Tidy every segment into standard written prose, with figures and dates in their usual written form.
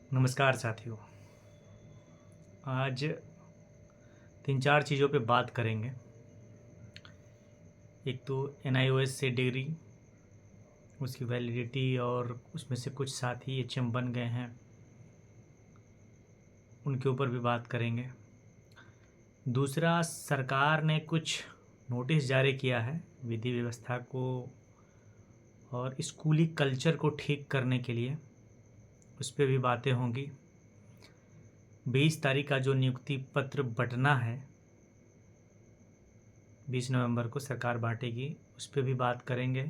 नमस्कार साथियों। आज 3-4 चीज़ों पे बात करेंगे। एक तो NIOS से डिग्री, उसकी वैलिडिटी और उसमें से कुछ साथी HM बन गए हैं, उनके ऊपर भी बात करेंगे। दूसरा, सरकार ने कुछ नोटिस जारी किया है विधि व्यवस्था को और स्कूली कल्चर को ठीक करने के लिए, उस पर भी बातें होंगी। 20 तारीख का जो नियुक्ति पत्र बँटना है, 20 नवंबर को सरकार बांटेगी, उस पर भी बात करेंगे।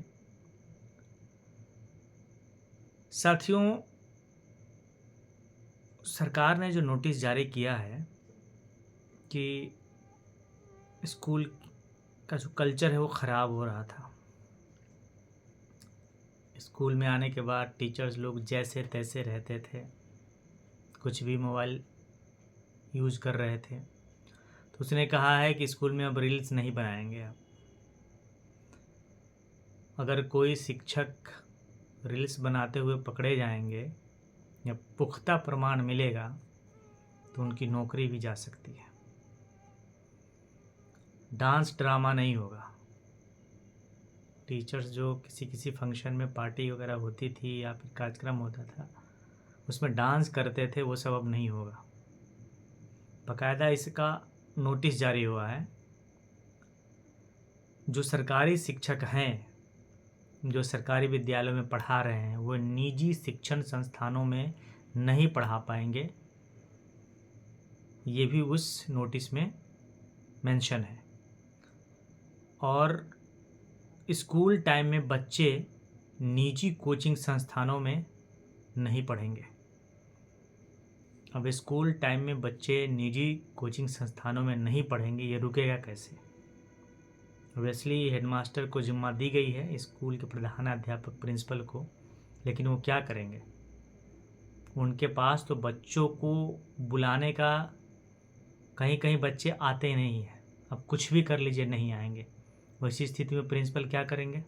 साथियों, सरकार ने जो नोटिस जारी किया है कि स्कूल का जो कल्चर है वो ख़राब हो रहा था। स्कूल में आने के बाद टीचर्स लोग जैसे तैसे रहते थे, कुछ भी मोबाइल यूज़ कर रहे थे। तो उसने कहा है कि स्कूल में अब रील्स नहीं बनाएंगे। अब अगर कोई शिक्षक रील्स बनाते हुए पकड़े जाएंगे या पुख्ता प्रमाण मिलेगा तो उनकी नौकरी भी जा सकती है। डांस ड्रामा नहीं होगा। टीचर्स जो किसी फंक्शन में पार्टी वगैरह होती थी या फिर कार्यक्रम होता था उसमें डांस करते थे, वो सब अब नहीं होगा। बाकायदा इसका नोटिस जारी हुआ है। जो सरकारी शिक्षक हैं, जो सरकारी विद्यालयों में पढ़ा रहे हैं, वो निजी शिक्षण संस्थानों में नहीं पढ़ा पाएंगे। ये भी उस नोटिस में मेंशन है। और स्कूल टाइम में बच्चे निजी कोचिंग संस्थानों में नहीं पढ़ेंगे। अब स्कूल टाइम में बच्चे निजी कोचिंग संस्थानों में नहीं पढ़ेंगे, ये रुकेगा कैसे? ऑब्वियसली हेडमास्टर को जिम्मा दी गई है, स्कूल के प्रधानाध्यापक प्रिंसिपल को, लेकिन वो क्या करेंगे? उनके पास तो बच्चों को बुलाने का, कहीं कहीं बच्चे आते नहीं हैं। अब कुछ भी कर लीजिए, नहीं आएंगे। वैसी स्थिति में प्रिंसिपल क्या करेंगे?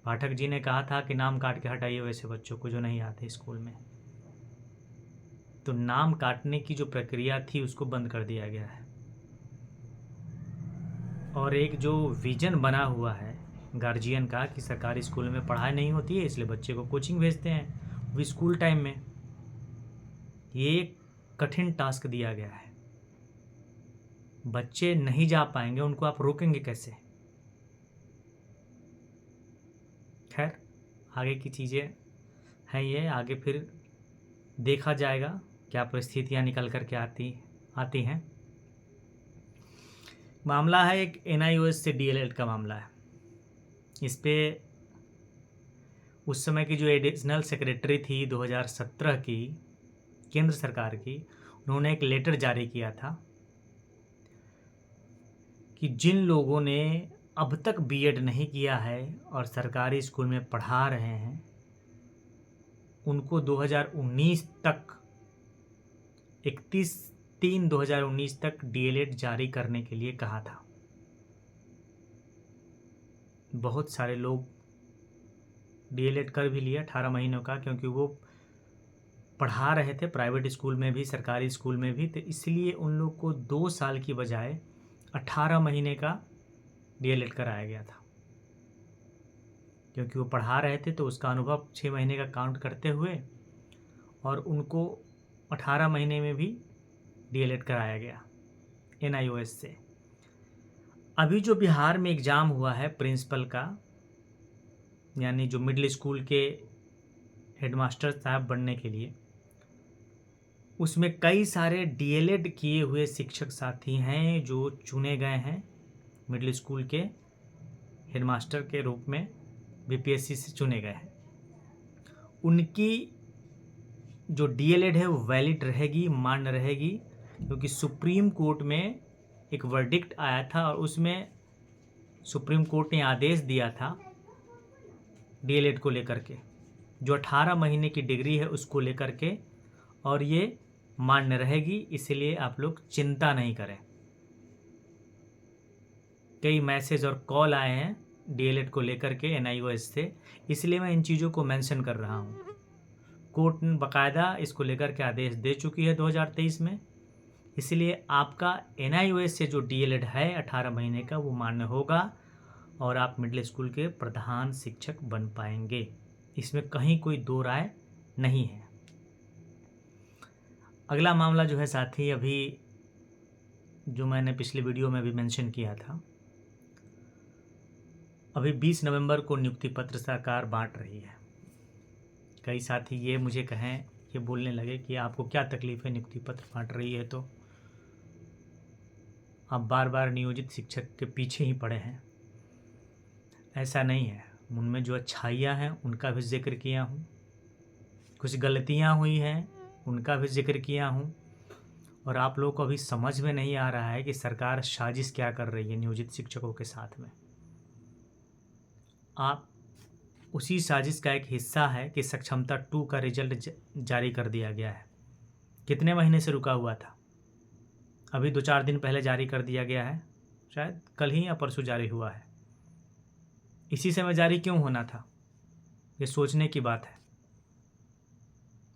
पाठक जी ने कहा था कि नाम काट के हटाइए वैसे बच्चों को जो नहीं आते स्कूल में। तो नाम काटने की जो प्रक्रिया थी उसको बंद कर दिया गया है। और एक जो विजन बना हुआ है गार्जियन का कि सरकारी स्कूल में पढ़ाई नहीं होती है इसलिए बच्चे को कोचिंग भेजते हैं, वो स्कूल टाइम में, ये एक कठिन टास्क दिया गया है। बच्चे नहीं जा पाएंगे, उनको आप रोकेंगे कैसे? खैर, आगे की चीज़ें हैं, ये आगे फिर देखा जाएगा क्या परिस्थितियां निकल कर के आती हैं। मामला है एक NIOS से DLED का मामला है। इस पे उस समय की जो एडिशनल सेक्रेटरी थी 2017 की, केंद्र सरकार की, उन्होंने एक लेटर जारी किया था कि जिन लोगों ने अब तक B.Ed नहीं किया है और सरकारी स्कूल में पढ़ा रहे हैं, उनको 2019 तक 31/3/2019 तक DLED जारी करने के लिए कहा था। बहुत सारे लोग DLED कर भी लिया 18 महीनों का, क्योंकि वो पढ़ा रहे थे प्राइवेट स्कूल में भी सरकारी स्कूल में भी, तो इसलिए उन लोग को 2 साल की बजाय 18 महीने का DLED कराया गया था। क्योंकि वो पढ़ा रहे थे तो उसका अनुभव 6 महीने का काउंट करते हुए और उनको 18 महीने में भी DLED कराया गया NIOS से। अभी जो बिहार में एग्ज़ाम हुआ है प्रिंसिपल का, यानी जो मिडिल स्कूल के हेडमास्टर साहब बनने के लिए, उसमें कई सारे DLED किए हुए शिक्षक साथी हैं जो चुने गए हैं मिडिल स्कूल के हेडमास्टर के रूप में, BPSC से चुने गए हैं। उनकी जो DLED है वो वैलिड रहेगी, मान्य रहेगी, क्योंकि सुप्रीम कोर्ट में एक वर्डिक्ट आया था और उसमें सुप्रीम कोर्ट ने आदेश दिया था DLED को लेकर के, जो 18 महीने की डिग्री है उसको लेकर के, और ये मान्य रहेगी। इसलिए आप लोग चिंता नहीं करें। कई मैसेज और कॉल आए हैं DLED को लेकर के NIOS से, इसलिए मैं इन चीज़ों को मेंशन कर रहा हूँ। कोर्ट ने बाकायदा इसको लेकर के आदेश दे चुकी है 2023 में। इसलिए आपका NIOS से जो DLED है 18 महीने का वो मान्य होगा और आप मिडिल स्कूल के प्रधान शिक्षक बन पाएंगे। इसमें कहीं कोई दो राय नहीं है। अगला मामला जो है साथी, अभी जो मैंने पिछले वीडियो में भी मेंशन किया था, अभी 20 नवंबर को नियुक्ति पत्र सरकार बांट रही है। कई साथी ये मुझे कहें, ये बोलने लगे कि आपको क्या तकलीफ है, नियुक्ति पत्र बांट रही है तो आप बार बार नियोजित शिक्षक के पीछे ही पड़े हैं। ऐसा नहीं है, उनमें जो अच्छाइयाँ हैं उनका भी जिक्र किया हूँ, कुछ गलतियाँ हुई हैं उनका भी जिक्र किया हूँ, और आप लोगों को अभी समझ में नहीं आ रहा है कि सरकार साजिश क्या कर रही है नियोजित शिक्षकों के साथ में। आप उसी साजिश का एक हिस्सा है कि सक्षमता 2 का रिजल्ट जारी कर दिया गया है। कितने महीने से रुका हुआ था, अभी 2-4 दिन पहले जारी कर दिया गया है, शायद कल ही या परसों जारी हुआ है। इसी समय जारी क्यों होना था, ये सोचने की बात है।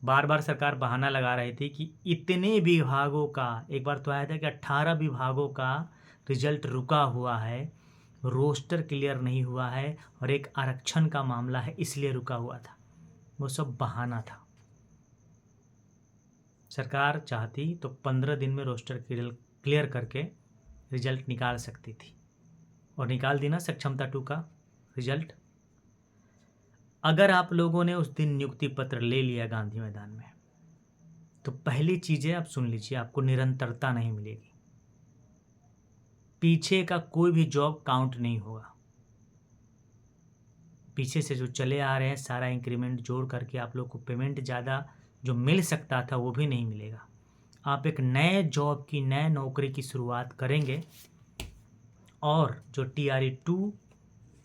बार बार सरकार बहाना लगा रही थी कि इतने विभागों का, एक बार तो आया था कि 18 विभागों का रिजल्ट रुका हुआ है, रोस्टर क्लियर नहीं हुआ है और एक आरक्षण का मामला है इसलिए रुका हुआ था। वो सब बहाना था। सरकार चाहती तो 15 दिन में रोस्टर क्लियर करके रिजल्ट निकाल सकती थी, और निकाल दी ना सक्षमता 2 का रिजल्ट। अगर आप लोगों ने उस दिन नियुक्ति पत्र ले लिया गांधी मैदान में, तो पहली चीज़ें आप सुन लीजिए, आपको निरंतरता नहीं मिलेगी। पीछे का कोई भी जॉब काउंट नहीं होगा। पीछे से जो चले आ रहे हैं सारा इंक्रीमेंट जोड़ करके आप लोग को पेमेंट ज़्यादा जो मिल सकता था वो भी नहीं मिलेगा। आप एक नए जॉब की, नए नौकरी की शुरुआत करेंगे, और जो TRE 2,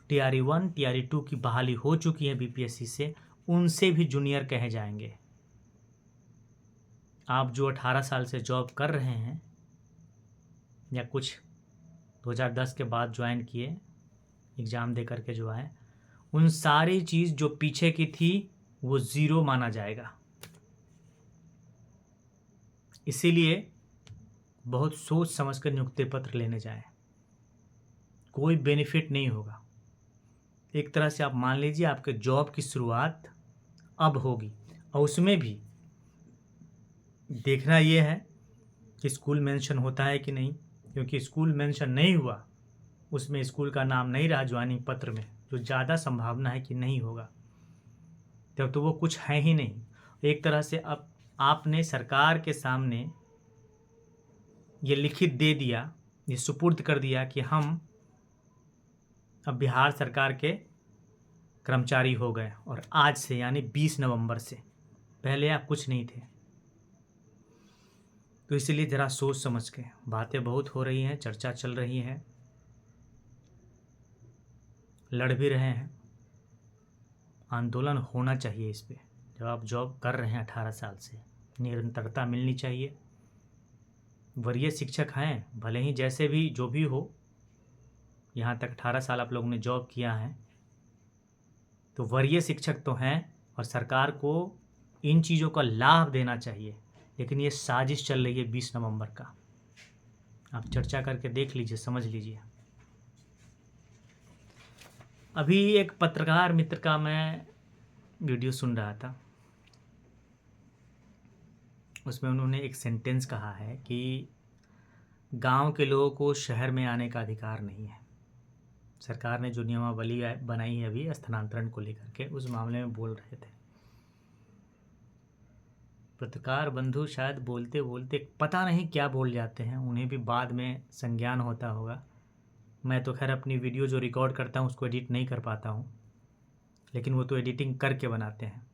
TRE 1, TRE 2 की बहाली हो चुकी है BPSC से, उनसे भी जूनियर कहे जाएंगे। आप जो 18 साल से जॉब कर रहे हैं या कुछ 2010 के बाद ज्वाइन किए, एग्ज़ाम दे करके जो आए, उन सारी चीज़ जो पीछे की थी वो ज़ीरो माना जाएगा। इसीलिए बहुत सोच समझ कर नियुक्ति पत्र लेने जाएं। कोई बेनिफिट नहीं होगा। एक तरह से आप मान लीजिए आपके जॉब की शुरुआत अब होगी, और उसमें भी देखना ये है कि स्कूल मेंशन होता है कि नहीं, क्योंकि स्कूल मेंशन नहीं हुआ, उसमें स्कूल का नाम नहीं रहा ज्वाइनिंग पत्र में, जो ज़्यादा संभावना है कि नहीं होगा, तब तो वो कुछ है ही नहीं। एक तरह से अब आपने सरकार के सामने ये लिखित दे दिया, ये सुपुर्द कर दिया कि हम अब बिहार सरकार के कर्मचारी हो गए, और आज से यानी 20 नवंबर से, पहले आप कुछ नहीं थे। तो इसलिए ज़रा सोच समझ के, बातें बहुत हो रही हैं, चर्चा चल रही है, लड़ भी रहे हैं, आंदोलन होना चाहिए इस पे। जब आप जॉब कर रहे हैं 18 साल से, निरंतरता मिलनी चाहिए। वरीय शिक्षक हैं, भले ही जैसे भी जो भी हो, यहाँ तक 18 साल आप लोगों ने जॉब किया है, तो वरीय शिक्षक तो हैं, और सरकार को इन चीज़ों का लाभ देना चाहिए। लेकिन ये साजिश चल रही है 20 नवंबर का, आप चर्चा करके देख लीजिए, समझ लीजिए। अभी एक पत्रकार मित्र का मैं वीडियो सुन रहा था, उसमें उन्होंने एक सेंटेंस कहा है कि गांव के लोगों को शहर में आने का अधिकार नहीं है। सरकार ने जो नियमावली बनाई है अभी स्थानांतरण को लेकर के, उस मामले में बोल रहे थे। पत्रकार बंधु शायद बोलते बोलते पता नहीं क्या बोल जाते हैं, उन्हें भी बाद में संज्ञान होता होगा। मैं तो खैर अपनी वीडियो जो रिकॉर्ड करता हूँ उसको एडिट नहीं कर पाता हूँ, लेकिन वो तो एडिटिंग करके बनाते हैं।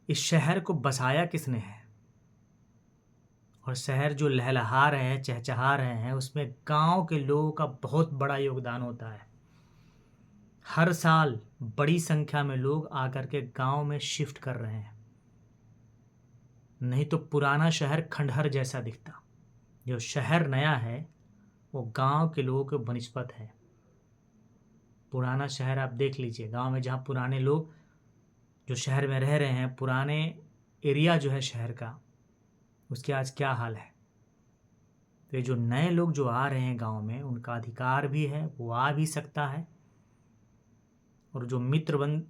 इस शहर को बसाया किसने है, और शहर जो लहलहा रहे हैं, चहचहा रहे हैं, उसमें गांव के लोगों का बहुत बड़ा योगदान होता है। हर साल बड़ी संख्या में लोग आकर के गांव में शिफ्ट कर रहे हैं, नहीं तो पुराना शहर खंडहर जैसा दिखता। जो शहर नया है वो गांव के लोगों के बनिस्पत है। पुराना शहर आप देख लीजिए, गांव में जहाँ पुराने लोग जो शहर में रह रहे हैं, पुराने एरिया जो है शहर का, उसके आज क्या हाल है। तो ये जो नए लोग जो आ रहे हैं गांव में, उनका अधिकार भी है, वो आ भी सकता है। और जो मित्रबंध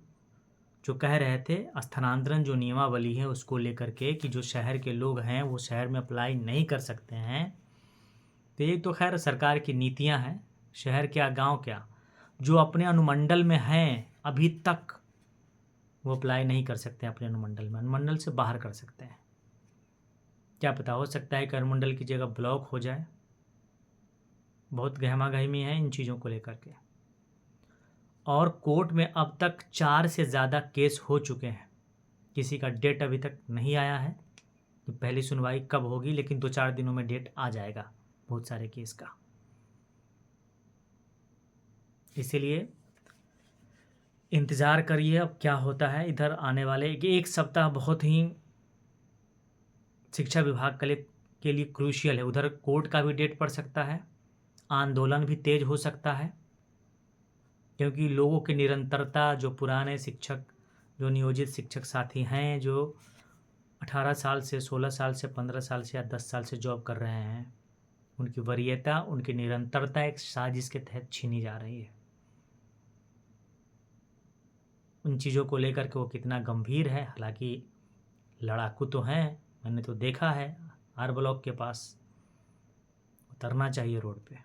जो कह रहे थे स्थानांतरण जो नियमावली है उसको लेकर के कि जो शहर के लोग हैं वो शहर में अप्लाई नहीं कर सकते हैं, तो ये तो खैर सरकार की नीतियां हैं। शहर क्या गांव क्या, जो अपने अनुमंडल में हैं अभी तक वो अप्लाई नहीं कर सकते हैं अपने अनुमंडल में, अनुमंडल से बाहर कर सकते हैं। क्या पता, हो सकता है कि अनुमंडल की जगह ब्लॉक हो जाए। बहुत गहमा गहमी है इन चीज़ों को लेकर के। और कोर्ट में अब तक 4 से ज़्यादा केस हो चुके हैं, किसी का डेट अभी तक नहीं आया है कि पहली सुनवाई कब होगी, लेकिन 2-4 दिनों में डेट आ जाएगा बहुत सारे केस का। इसीलिए इंतज़ार करिए अब क्या होता है। इधर आने वाले एक सप्ताह बहुत ही शिक्षा विभाग के लिए क्रूशियल है। उधर कोर्ट का भी डेट पड़ सकता है, आंदोलन भी तेज हो सकता है, क्योंकि लोगों की निरंतरता, जो पुराने शिक्षक, जो नियोजित शिक्षक साथी हैं, जो 18 साल से, 16 साल से, 15 साल से या 10 साल से जॉब कर रहे हैं, उनकी वरीयता, उनकी निरंतरता एक साजिश के तहत छीनी जा रही है। उन चीज़ों को लेकर के वो कितना गंभीर है, हालांकि लड़ाकू तो हैं, मैंने तो देखा है आर ब्लॉक के पास। उतरना चाहिए रोड पे।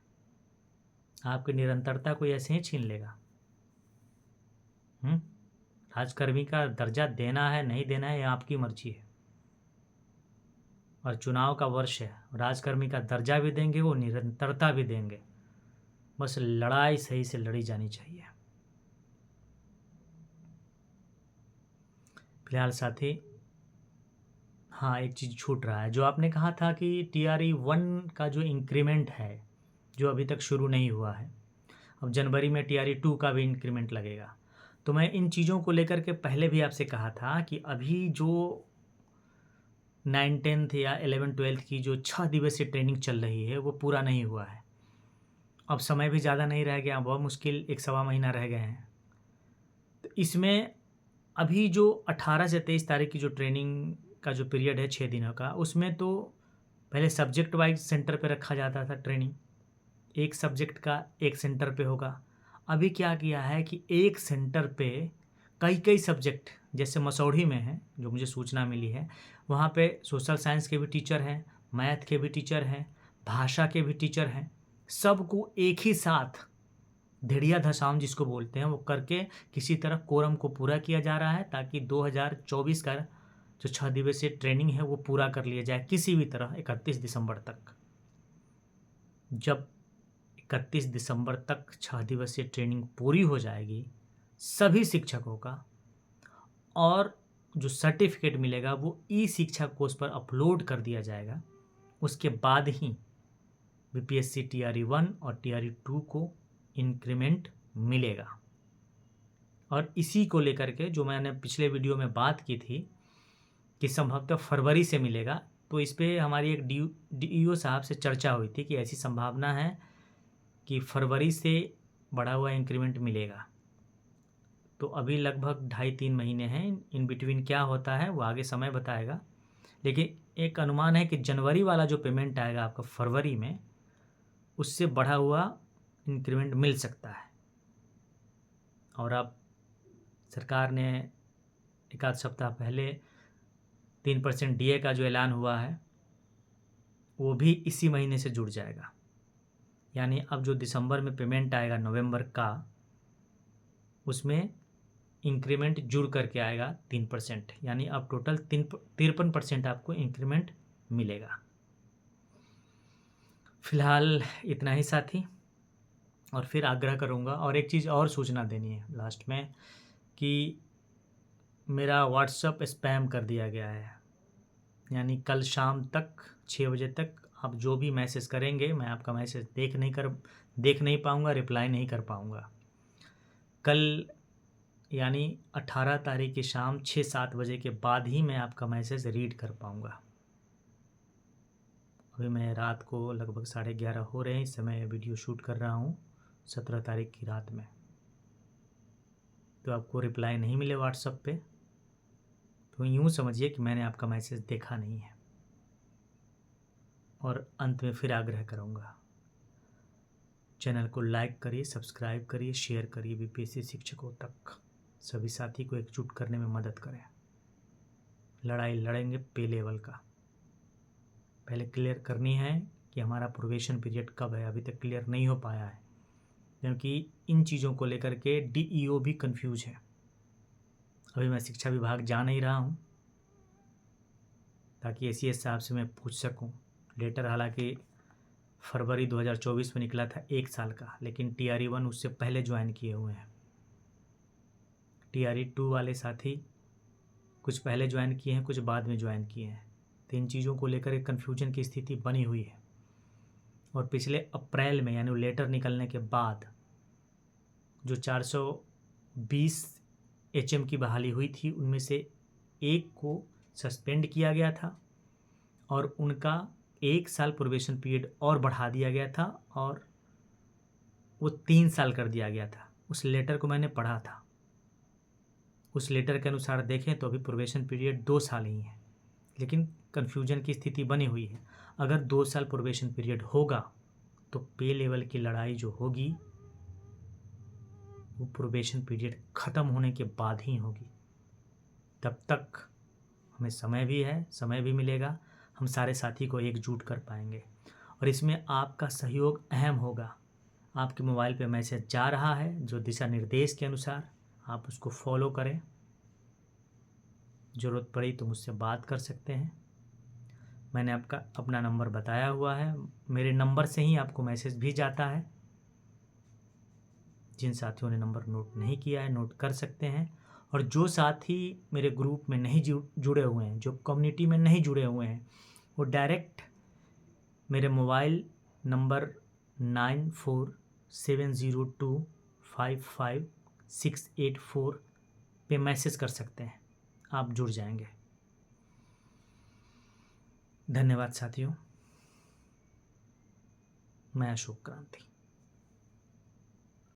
आपकी निरंतरता कोई ऐसे ही छीन लेगा। राजकर्मी का दर्जा देना है नहीं देना है ये आपकी मर्जी है। और चुनाव का वर्ष है, राजकर्मी का दर्जा भी देंगे, वो निरंतरता भी देंगे। बस लड़ाई सही से लड़ी जानी चाहिए। फिलहाल साथी, हाँ एक चीज़ छूट रहा है, जो आपने कहा था कि TRE 1 का जो इंक्रीमेंट है जो अभी तक शुरू नहीं हुआ है, अब जनवरी में TRE 2 का भी इंक्रीमेंट लगेगा। तो मैं इन चीज़ों को लेकर के पहले भी आपसे कहा था कि अभी जो 9-10 या 11-12 की जो 6 दिवसीय ट्रेनिंग चल रही है वो पूरा नहीं हुआ है। अब समय भी ज़्यादा नहीं रह गया, बहुत मुश्किल 1-1.25 महीना रह गए हैं। तो इसमें अभी जो 18 से 23 तारीख की जो ट्रेनिंग का जो पीरियड है 6 दिनों का, उसमें तो पहले सब्जेक्ट वाइज सेंटर पे रखा जाता था ट्रेनिंग, एक सब्जेक्ट का एक सेंटर पे होगा। अभी क्या किया है कि एक सेंटर पे कई कई सब्जेक्ट, जैसे मसौढ़ी में है जो मुझे सूचना मिली है, वहाँ पे सोशल साइंस के भी टीचर हैं, मैथ के भी टीचर हैं, भाषा के भी टीचर हैं, सबको एक ही साथ धेड़िया धसाम जिसको बोलते हैं वो करके किसी तरह कोरम को पूरा किया जा रहा है, ताकि 2024 का जो 6 दिवसीय ट्रेनिंग है वो पूरा कर लिया जाए किसी भी तरह 31 दिसंबर तक। जब 31 दिसंबर तक 6 दिवसीय ट्रेनिंग पूरी हो जाएगी सभी शिक्षकों का, और जो सर्टिफिकेट मिलेगा वो ई-शिक्षा कोष पर अपलोड कर दिया जाएगा, उसके बाद ही BPSC TRE 1 और TRE 2 को इंक्रीमेंट मिलेगा। और इसी को लेकर के जो मैंने पिछले वीडियो में बात की थी कि संभवतः फरवरी से मिलेगा, तो इस पे हमारी एक DEO साहब से चर्चा हुई थी कि ऐसी संभावना है कि फरवरी से बढ़ा हुआ इंक्रीमेंट मिलेगा। तो अभी लगभग 2.5-3 महीने हैं, इन बिटवीन क्या होता है वो आगे समय बताएगा, लेकिन एक अनुमान है कि जनवरी वाला जो पेमेंट आएगा आपका फरवरी में, उससे बढ़ा हुआ इंक्रीमेंट मिल सकता है। और अब सरकार ने एक आध सप्ताह पहले 3% DA का जो ऐलान हुआ है वो भी इसी महीने से जुड़ जाएगा, यानी अब जो दिसंबर में पेमेंट आएगा नवंबर का, उसमें इंक्रीमेंट जुड़ करके आएगा 3%, यानी अब टोटल 53% आपको इंक्रीमेंट मिलेगा। फिलहाल इतना ही साथी, और फिर आग्रह करूँगा, और एक चीज़ और सूचना देनी है लास्ट में कि मेरा व्हाट्सअप स्पैम कर दिया गया है, यानी कल शाम तक 6 बजे तक आप जो भी मैसेज करेंगे मैं आपका मैसेज देख नहीं पाऊँगा, रिप्लाई नहीं कर पाऊँगा। कल यानी 18 तारीख की शाम 6-7 बजे के बाद ही मैं आपका मैसेज रीड कर पाऊँगा। अभी मैं रात को लगभग 11:30 हो रहे हैं, इस समय वीडियो शूट कर रहा हूँ 17 तारीख की रात में। तो आपको रिप्लाई नहीं मिले व्हाट्सएप पे तो यूँ समझिए कि मैंने आपका मैसेज देखा नहीं है। और अंत में फिर आग्रह करूँगा, चैनल को लाइक करिए, सब्सक्राइब करिए, शेयर करिए, बीपीएससी शिक्षकों तक सभी साथी को एकजुट करने में मदद करें। लड़ाई लड़ेंगे पे लेवल का। पहले क्लियर करनी है कि हमारा प्रोबेशन पीरियड कब है, अभी तक क्लियर नहीं हो पाया है, क्योंकि इन चीज़ों को लेकर के डीईओ भी कंफ्यूज है। अभी मैं शिक्षा विभाग जा नहीं रहा हूँ ताकि एसीएस साहब से मैं पूछ सकूँ। लेटर हालांकि फरवरी 2024 में निकला था 1 साल का, लेकिन TRE 1 उससे पहले ज्वाइन किए हुए हैं। TRE 2 वाले साथी कुछ पहले ज्वाइन किए हैं, कुछ बाद में ज्वाइन किए हैं। तो इन चीज़ों को लेकर एक कन्फ्यूजन की स्थिति बनी हुई है। और पिछले अप्रैल में यानी लेटर निकलने के बाद जो 420 HM की बहाली हुई थी, उनमें से एक को सस्पेंड किया गया था और उनका 1 साल प्रोबेशन पीरियड और बढ़ा दिया गया था और वो 3 साल कर दिया गया था। उस लेटर को मैंने पढ़ा था। उस लेटर के अनुसार देखें तो अभी प्रोबेशन पीरियड 2 साल ही है, लेकिन कन्फ्यूजन की स्थिति बनी हुई है। अगर 2 साल प्रोबेशन पीरियड होगा तो पे लेवल की लड़ाई जो होगी वो प्रोबेशन पीरियड ख़त्म होने के बाद ही होगी। तब तक हमें समय भी है, समय भी मिलेगा, हम सारे साथी को एकजुट कर पाएंगे। और इसमें आपका सहयोग अहम होगा। आपके मोबाइल पे मैसेज जा रहा है जो दिशा निर्देश के अनुसार, आप उसको फॉलो करें। ज़रूरत पड़ी तो मुझसे बात कर सकते हैं। मैंने आपका अपना नंबर बताया हुआ है, मेरे नंबर से ही आपको मैसेज भी जाता है। जिन साथियों ने नंबर नोट नहीं किया है, नोट कर सकते हैं। और जो साथी मेरे ग्रुप में नहीं जुड़े हुए हैं, जो कम्युनिटी में नहीं जुड़े हुए हैं, वो डायरेक्ट मेरे मोबाइल नंबर 9470255684 पे मैसेज कर सकते हैं, आप जुड़ जाएंगे। धन्यवाद साथियों। मैं अशोक क्रांति।